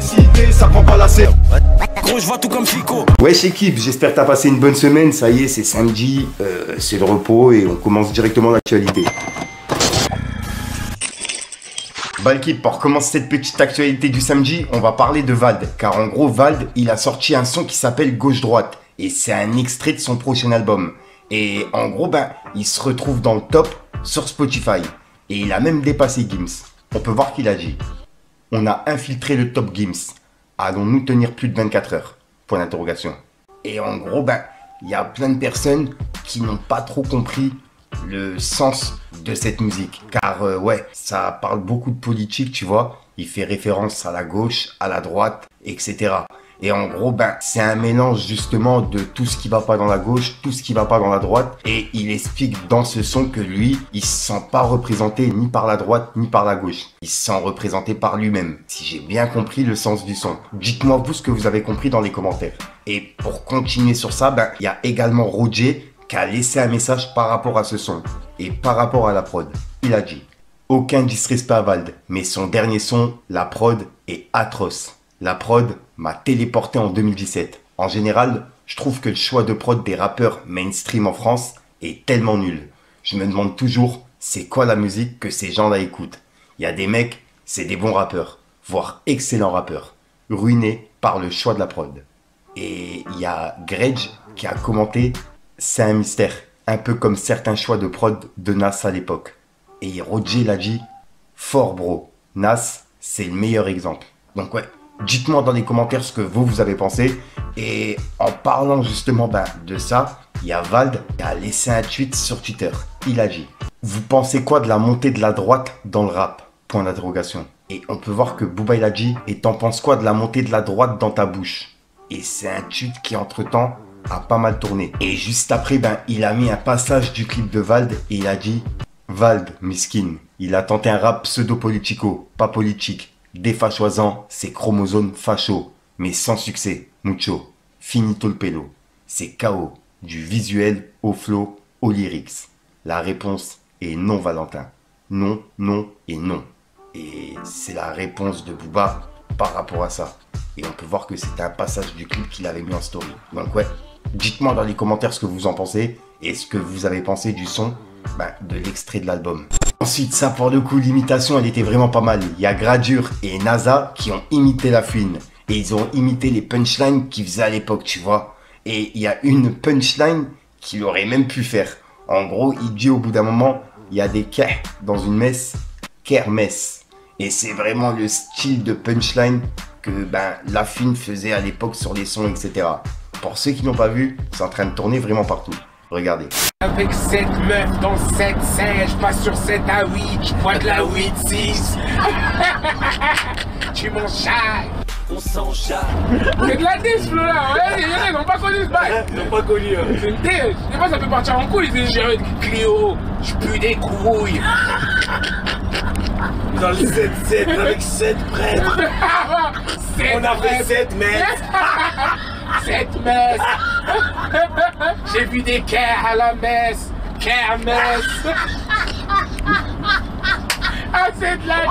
cité, ça prend pas la serre. Gros, je vois tout comme Fico. Wesh équipe, j'espère que t'as passé une bonne semaine. Ça y est, c'est samedi, c'est le repos et on commence directement l'actualité. Bah l'équipe, pour commencer cette petite actualité du samedi, on va parler de Vald. Car en gros, Vald, il a sorti un son qui s'appelle Gauche-Droite. Et c'est un extrait de son prochain album. Et en gros, il se retrouve dans le top sur Spotify. Et il a même dépassé Gims. On peut voir qu'il a dit: on a infiltré le top Gims. Allons-nous tenir plus de 24 heures? Point d'interrogation. Et en gros, il y a plein de personnes qui n'ont pas trop compris le sens de cette musique. Car ouais, ça parle beaucoup de politique, tu vois. Il fait référence à la gauche, à la droite, etc. Et en gros, c'est un mélange justement de tout ce qui va pas dans la gauche, tout ce qui va pas dans la droite. Et il explique dans ce son que lui, il se sent pas représenté ni par la droite ni par la gauche. Il se sent représenté par lui-même. Si j'ai bien compris le sens du son. Dites-moi vous ce que vous avez compris dans les commentaires. Et pour continuer sur ça, il y a également Roger qui a laissé un message par rapport à ce son. Et par rapport à la prod. Il a dit: aucun disrespect à Vald, mais son dernier son, la prod, est atroce. La prod m'a téléporté en 2017. En général, je trouve que le choix de prod des rappeurs mainstream en France est tellement nul. Je me demande toujours, c'est quoi la musique que ces gens-là écoutent? Il y a des mecs, c'est des bons rappeurs, voire excellents rappeurs, ruinés par le choix de la prod. Et il y a Gredge qui a commenté: c'est un mystère, un peu comme certains choix de prod de Nas à l'époque. Et Roger l'a dit: fort bro, Nas, c'est le meilleur exemple. Donc ouais, dites-moi dans les commentaires ce que vous avez pensé. Et en parlant justement de ça, il y a Vald qui a laissé un tweet sur Twitter. Il a dit: vous pensez quoi de la montée de la droite dans le rap? Point d'interrogation. Et on peut voir que Booba il a dit: et t'en penses quoi de la montée de la droite dans ta bouche? Et c'est un tweet qui entre-temps a pas mal tourné. Et juste après, il a mis un passage du clip de Vald et il a dit: Vald, miskin, il a tenté un rap pseudo-politico, pas politique, défachoisant ses chromosomes fachos, mais sans succès, mucho. Finito le pelo. C'est KO, du visuel au flow, au lyrics. La réponse est non, Valentin. Non, non et non. Et c'est la réponse de Booba par rapport à ça. Et on peut voir que c'était un passage du clip qu'il avait mis en story. Donc ouais, dites-moi dans les commentaires ce que vous en pensez et ce que vous avez pensé du son de l'extrait de l'album. Ensuite, ça pour le coup, l'imitation, elle était vraiment pas mal. Il y a Gradure et NASA qui ont imité La Fouine. Et ils ont imité les punchlines qu'ils faisaient à l'époque, tu vois. Et il y a une punchline qu'il aurait même pu faire. En gros, il dit au bout d'un moment: il y a des keh dans une messe, kermesse. Et c'est vraiment le style de punchline que La Fouine faisait à l'époque sur les sons, etc. Pour ceux qui n'ont pas vu, c'est en train de tourner vraiment partout. Regardez. Avec cette meuf dans 7-5, je passe sur 7 à 8, je bois de la 8-6. Tu m'en charges. On s'en charge. C'est de la dish, là, ouais, ils n'ont pas connu ce bail. Ils n'ont pas connu. C'est une dish. Des fois, ça peut partir en couille, c'est géré. Clio, je pue des couilles. Dans le 7-7 avec 7 prêtres. On a fait 7 mètres. 7 messes. J'ai vu des kers à la messe. Kermesse. Ah, c'est de la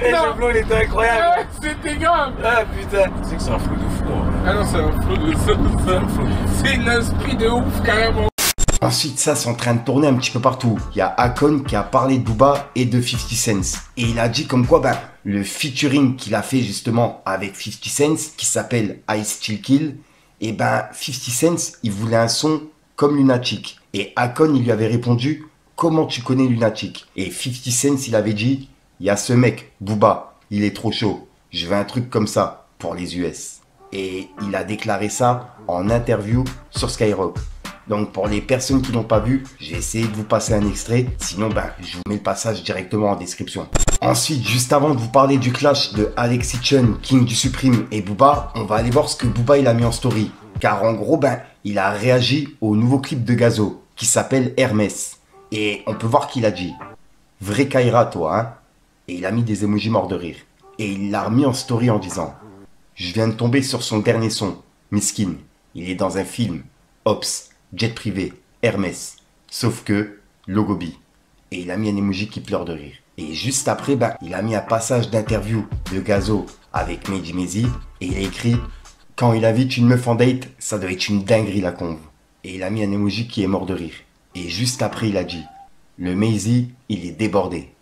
Et ce flow, il était incroyable. C'était grave. Ah putain. C'est que c'est un flow de fou. Ah non, c'est un flow de ça. C'est un esprit de ouf, carrément. Ensuite, ça, c'est en train de tourner un petit peu partout. Il y a Akon qui a parlé de Booba et de 50 Cent. Et il a dit comme quoi, le featuring qu'il a fait justement avec 50 Cent, qui s'appelle I Still Kill, et 50 Cent, il voulait un son comme Lunatic. Et Akon, il lui avait répondu: comment tu connais Lunatic? Et 50 Cent, il avait dit: il y a ce mec, Booba, il est trop chaud. Je veux un truc comme ça pour les US. Et il a déclaré ça en interview sur Skyrock. Donc pour les personnes qui n'ont pas vu, j'ai essayé de vous passer un extrait. Sinon, je vous mets le passage directement en description. Ensuite, juste avant de vous parler du clash de Alexis Chun, King du Supreme et Booba, on va aller voir ce que Booba il a mis en story. Car en gros, il a réagi au nouveau clip de Gazo qui s'appelle Hermès. Et on peut voir qu'il a dit: vrai Kaira toi, hein. Et il a mis des emojis morts de rire. Et il l'a remis en story en disant: je viens de tomber sur son dernier son, Miskin. Il est dans un film, Ops, jet privé, Hermès. Sauf que, Logobi. Et il a mis un emoji qui pleure de rire. Et juste après, il a mis un passage d'interview de Gazo avec Mehdi Maizy. Et il a écrit « Quand il invite une meuf en date, ça doit être une dinguerie la conve. » Et il a mis un emoji qui est mort de rire. Et juste après, il a dit « Le Maizy, il est débordé. »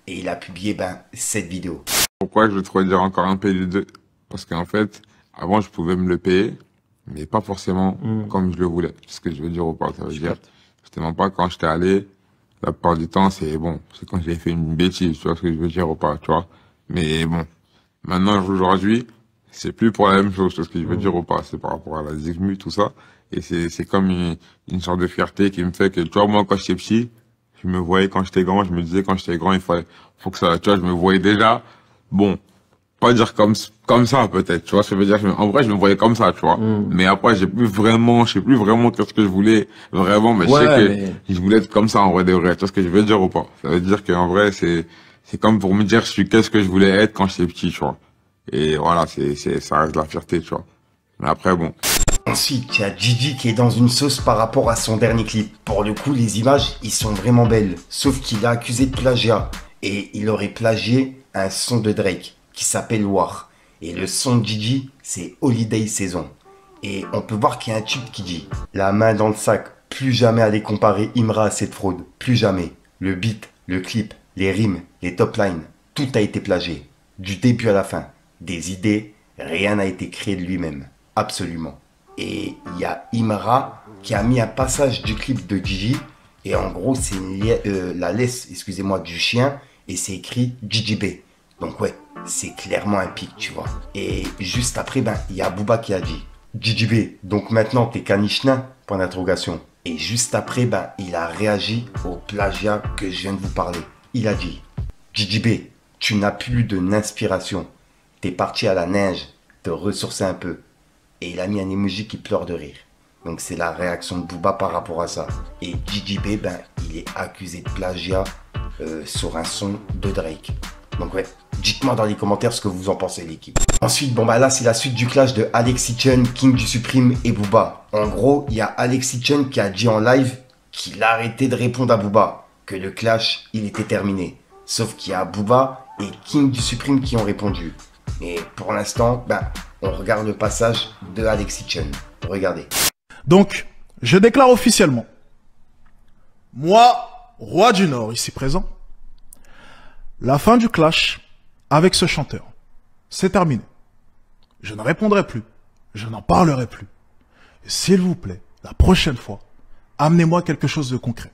Et il a publié cette vidéo. Pourquoi je veux trop dire encore un PD2? Parce qu'en fait, avant, je pouvais me le payer, mais pas forcément comme je le voulais. C'est ce que je veux dire ou pas. Ça veut dire, justement pas quand j'étais allé, la plupart du temps, c'est bon, c'est quand j'ai fait une bêtise, tu vois ce que je veux dire ou pas, tu vois. Mais bon, maintenant, aujourd'hui, c'est plus pour la même chose, tu vois ce que je veux dire ou pas. C'est par rapport à la zigmu, tout ça. Et c'est comme une sorte de fierté qui me fait que, tu vois, moi, quand j'étais petit, je me voyais quand j'étais grand, je me disais quand j'étais grand, faut que ça, tu vois, je me voyais déjà, bon, pas dire comme ça peut-être, tu vois ce que je veux dire, en vrai je me voyais comme ça, tu vois, mais après je sais plus vraiment qu'est-ce que je voulais vraiment, mais je sais que je voulais être comme ça en vrai de vrai, tu vois ce que je veux dire ou pas. Ça veut dire qu'en vrai c'est comme pour me dire qu'est-ce que je voulais être quand j'étais petit, tu vois, et voilà, ça reste la fierté, tu vois, mais après bon. Ensuite, il y a Gigi qui est dans une sauce par rapport à son dernier clip. Pour le coup, les images, ils sont vraiment belles. Sauf qu'il a accusé de plagiat. Et il aurait plagié un son de Drake qui s'appelle War. Et le son de Gigi, c'est Holiday Saison. Et on peut voir qu'il y a un tube qui dit « La main dans le sac, plus jamais aller comparer Imra à cette fraude. Plus jamais. Le beat, le clip, les rimes, les top lines, tout a été plagié. Du début à la fin. Des idées, rien n'a été créé de lui-même. Absolument. » Et il y a Imra qui a mis un passage du clip de Gigi. Et en gros, c'est la laisse, excusez-moi, du chien. Et c'est écrit Gigi B. Donc ouais, c'est clairement un pic, tu vois. Et juste après, il y a Booba qui a dit Gigi B, donc maintenant t'es caniche-nain, point d'interrogation. Et juste après, il a réagi au plagiat que je viens de vous parler. Il a dit Gigi B, tu n'as plus de n'inspiration. T'es parti à la neige, te ressourcer un peu. Et il a mis un emoji qui pleure de rire. Donc c'est la réaction de Booba par rapport à ça. Et Gigi B, il est accusé de plagiat sur un son de Drake. Donc ouais, dites-moi dans les commentaires ce que vous en pensez, l'équipe. Ensuite, là c'est la suite du clash de Alexis Chun, King du Supreme et Booba. En gros, il y a Alexis Chun qui a dit en live qu'il arrêtait de répondre à Booba, que le clash, il était terminé. Sauf qu'il y a Booba et King du Supreme qui ont répondu. Et pour l'instant, on regarde le passage de Alexis Chun. Regardez. Donc, je déclare officiellement, moi, roi du Nord, ici présent, la fin du clash avec ce chanteur, c'est terminé. Je ne répondrai plus, je n'en parlerai plus. Et s'il vous plaît, la prochaine fois, amenez-moi quelque chose de concret.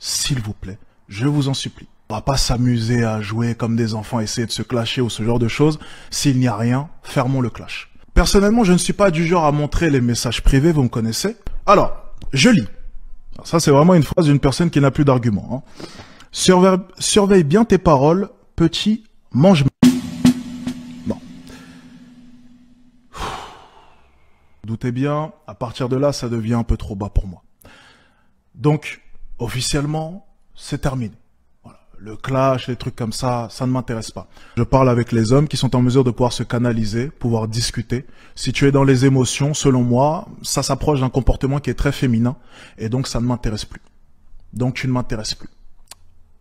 S'il vous plaît, je vous en supplie. On va pas s'amuser à jouer comme des enfants, essayer de se clasher ou ce genre de choses. S'il n'y a rien, fermons le clash. Personnellement, je ne suis pas du genre à montrer les messages privés, vous me connaissez. Alors, je lis. Alors ça, c'est vraiment une phrase d'une personne qui n'a plus d'argument. Surveille bien tes paroles, petit, mange. Bon. Doutez bien, à partir de là, ça devient un peu trop bas pour moi. Donc, officiellement, c'est terminé. Voilà. Le clash, les trucs comme ça ne m'intéresse pas. Je parle avec les hommes qui sont en mesure de pouvoir se canaliser, pouvoir discuter. Si tu es dans les émotions, selon moi, ça s'approche d'un comportement qui est très féminin, et donc ça ne m'intéresse plus. Donc tu ne m'intéresses plus.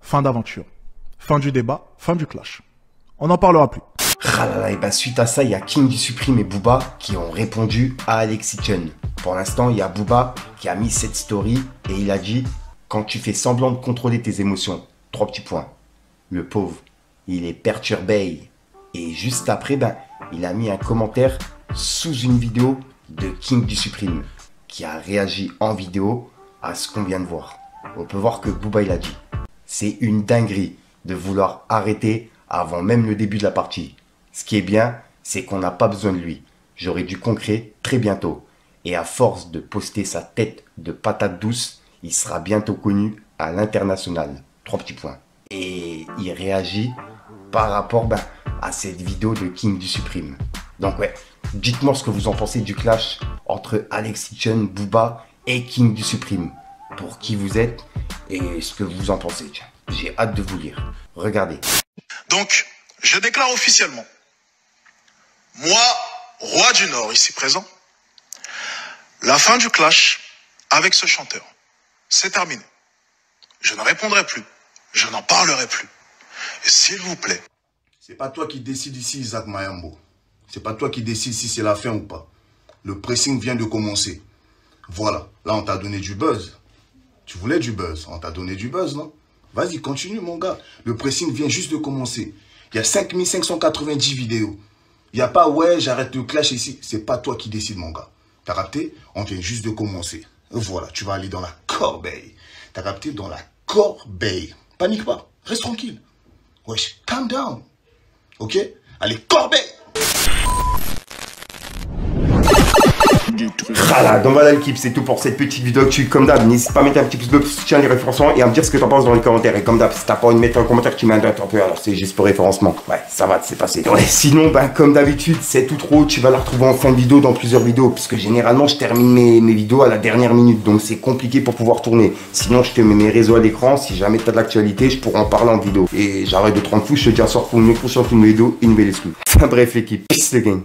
Fin d'aventure. Fin du débat, fin du clash. On n'en parlera plus. Et suite à ça, il y a King du Supreme et Booba qui ont répondu à Alexis Chun. Pour l'instant, il y a Booba qui a mis cette story et il a dit « Quand tu fais semblant de contrôler tes émotions, 3 petits points. Le pauvre, il est perturbé. » Et juste après, il a mis un commentaire sous une vidéo de King du Supreme qui a réagi en vidéo à ce qu'on vient de voir. On peut voir que Booba, il a dit « C'est une dinguerie de vouloir arrêter avant même le début de la partie. Ce qui est bien, c'est qu'on n'a pas besoin de lui. J'aurai du concret très bientôt. Et à force de poster sa tête de patate douce, il sera bientôt connu à l'international. 3 petits points. » Et il réagit par rapport à cette vidéo de King du Supreme. Donc ouais, dites-moi ce que vous en pensez du clash entre Alexis Chun, Booba et King du Supreme. Pour qui vous êtes et ce que vous en pensez. J'ai hâte de vous lire. Regardez. Donc, je déclare officiellement, moi, roi du Nord, ici présent, la fin du clash avec ce chanteur, c'est terminé. Je ne répondrai plus, je n'en parlerai plus. Et s'il vous plaît. C'est pas toi qui décides ici, Isaac Mayambo. C'est pas toi qui décides si c'est la fin ou pas. Le pressing vient de commencer. Voilà, là on t'a donné du buzz. Tu voulais du buzz, on t'a donné du buzz, non? Vas-y, continue mon gars. Le pressing vient juste de commencer. Il y a 5590 vidéos. Il n'y a pas, ouais, j'arrête le clash ici. C'est pas toi qui décides, mon gars. T'as capté? On vient juste de commencer. Voilà, tu vas aller dans la corbeille. T'as capté? Dans la corbeille. Panique pas, reste tranquille. Wesh, calm down. Ok? Allez, corbeille! Voilà, donc voilà l'équipe, c'est tout pour cette petite vidéo. Comme d'hab, n'hésite pas à mettre un petit pouce bleu pour soutenir les référencements et à me dire ce que t'en penses dans les commentaires. Et comme d'hab, si t'as pas envie de mettre un commentaire, tu mets un doigt un peu, alors c'est juste pour référencement. Ouais, ça va, c'est passé. Ouais, sinon, comme d'habitude, c'est tout trop. Tu vas la retrouver en fin de vidéo dans plusieurs vidéos. Puisque généralement, je termine mes vidéos à la dernière minute. Donc c'est compliqué pour pouvoir tourner. Sinon, je te mets mes réseaux à l'écran. Si jamais t'as de l'actualité, je pourrais en parler en vidéo. Et j'arrête de te rendre fou. Je te dis à soir pour une prochaine vidéo, une belle excuse. Enfin bref, l'équipe. Peace the game.